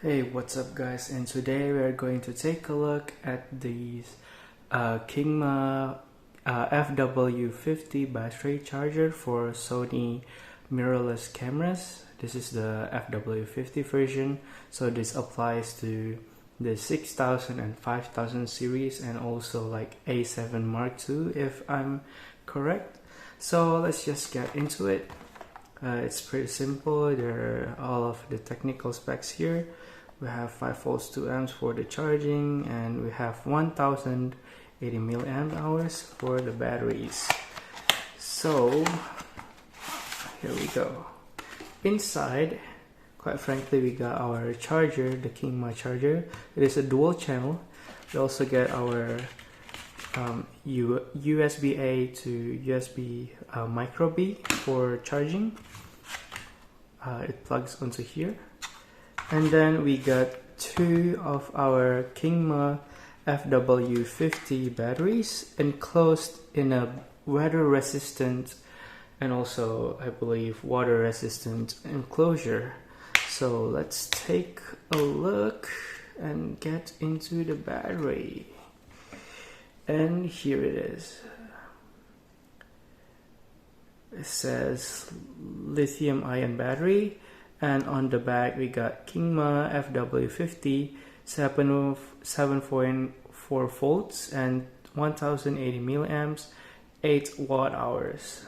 Hey, what's up guys, and today we are going to take a look at these Kingma FW-50 battery charger for Sony mirrorless cameras. This is the FW-50 version, so this applies to the 6000 and 5000 series and also like A7 Mark II if I'm correct. So let's just get into it. It's pretty simple. There are all of the technical specs here. We have 5 volts 2 amps for the charging, and we have 1080 milliamp hours for the batteries. So here we go. Inside, quite frankly, we got our charger, the Kingma charger. It is a dual channel. We also get our USB-A to USB micro B for charging. It plugs onto here. And then we got 2 of our Kingma FW-50 batteries enclosed in a weather resistant and also I believe water resistant enclosure. So let's take a look and get into the battery. And here it is. It says lithium ion battery. And on the back we got Kingma FW-50 7.4 volts and 1080 milliamps, 8 watt hours.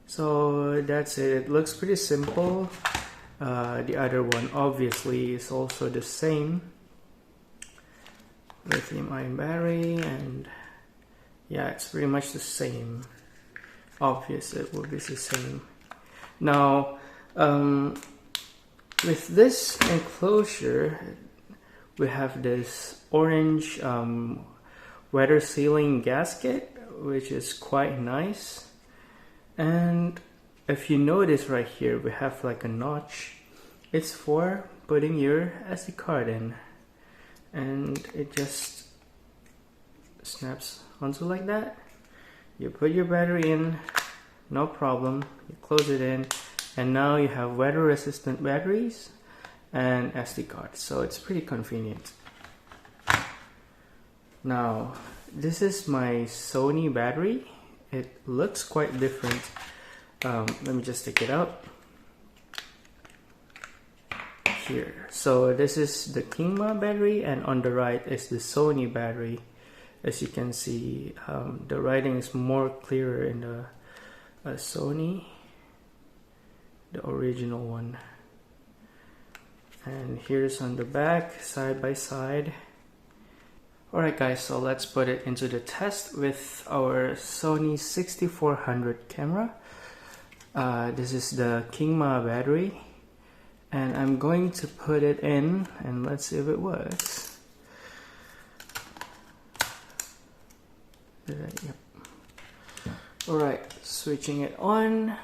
So that's it. It looks pretty simple. The other one obviously is also the same. Lithium ion battery, and yeah, it's pretty much the same. Obvious, it will be the same. Now with this enclosure we have this orange weather sealing gasket, which is quite nice. And if you notice right here, we have like a notch. It's for putting your SD card in, and it just snaps onto like that. You put your battery in, no problem. You close it in, and now you have weather resistant batteries and SD cards, so it's pretty convenient. Now this is my Sony battery. It looks quite different. Let me just take it out here. So this is the Kingma battery, and on the right is the Sony battery. As you can see, the writing is more clearer in the Sony, the original one. And here's on the back, side by side. Alright guys, so let's put it into the test with our Sony 6400 camera. This is the Kingma battery, and I'm going to put it in and let's see if it works. Yep. Alright, switching it on.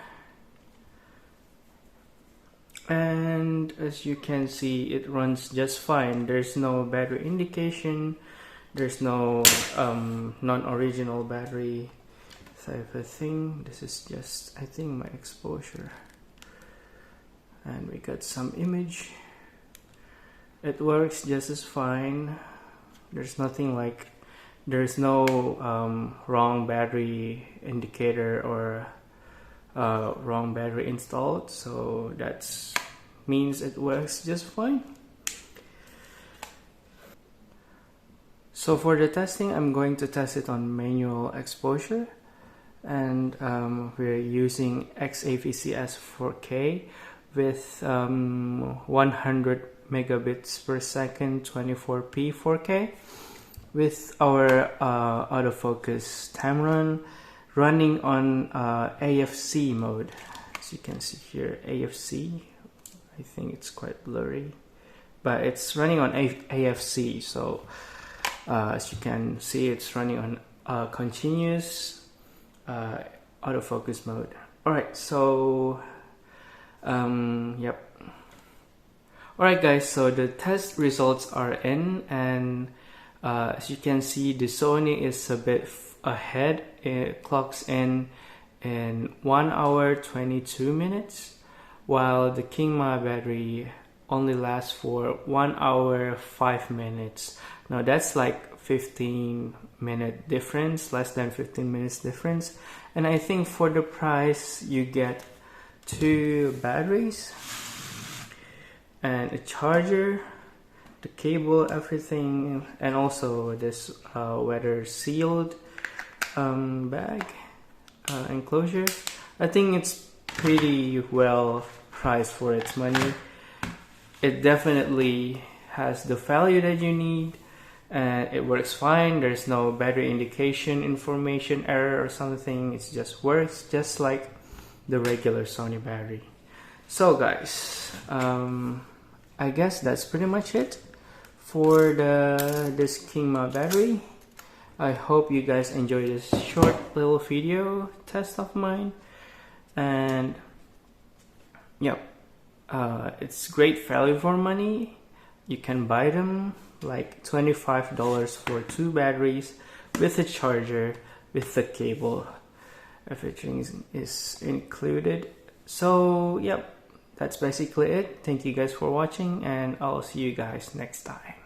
And as you can see, it runs just fine. There's no battery indication. There's no non-original battery type of thing. This is just, I think, my exposure. And we got some image. It works just as fine. There's nothing like, there's no wrong battery indicator or wrong battery installed, so that means it works just fine. So for the testing, I'm going to test it on manual exposure, and we're using XAVCS 4K with 100 megabits per second 24p 4K with our autofocus time running on AFC mode. As you can see here, AFC. I think it's quite blurry, but it's running on AFC. So as you can see, it's running on continuous autofocus mode. Alright, so yep. Alright guys, so the test results are in, and as you can see, the Sony is a bit ahead. It clocks in 1 hour 22 minutes, while the Kingma battery only lasts for 1 hour 5 minutes. Now that's like 15-minute difference, less than 15 minutes difference. And I think for the price you get 2 batteries and a charger, the cable, everything, and also this weather sealed bag enclosure. I think it's pretty well priced for its money. It definitely has the value that you need, and it works fine. There's no battery indication information error or something. It just works just like the regular Sony battery. So guys, I guess that's pretty much it for this Kingma battery. I hope you guys enjoy this short little video test of mine, and yep, it's great value for money. You can buy them like $25 for 2 batteries with a charger, with the cable. Everything is included. So yep, that's basically it. Thank you guys for watching, and I'll see you guys next time.